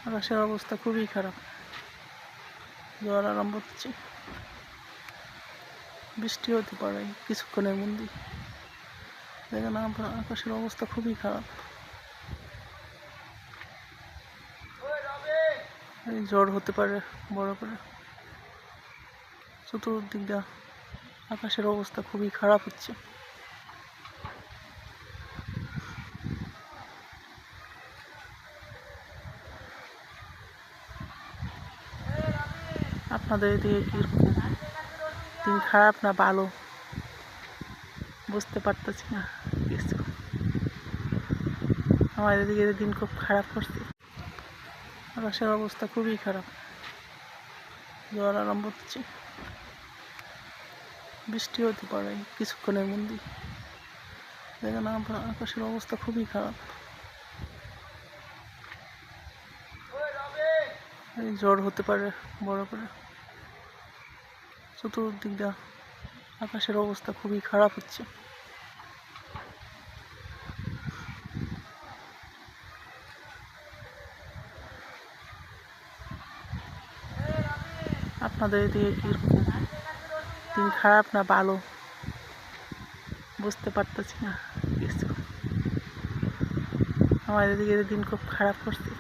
আকাশের অবস্থা খুবই খারাপ, ঝড় আরম্ভ হচ্ছে, বৃষ্টি হতে পারে কিছুক্ষণের মধ্যে। দেখেন আকাশের অবস্থা খুবই খারাপ, এই ঝড় হতে পারে বড় করে। চতুর্দিক দিয়ে আকাশের অবস্থা খুবই খারাপ হচ্ছে। আপনাদের এদিকে কিরকম, দিন খারাপ না ভালো বুঝতে পারতেছি না কিছু। আমাদের এদিকে দিন খুব খারাপ করছে, আকাশের অবস্থা খুবই খারাপ, ঝড় আরম্ভ হচ্ছে, বৃষ্টি হতে পারে কিছুক্ষণের মধ্যে। দেখেন আকাশের অবস্থা খুবই খারাপ, এই ঝড় হতে পারে বড় করে। চতুর্দিক দিয়ে আকাশের অবস্থা খুবই খারাপ হচ্ছে। আপনাদের এদিকে কিরকম, দিন খারাপ না ভালো বুঝতে পারতেছি না কিছু। আমাদের এদিকে দিন খুব খারাপ করছে।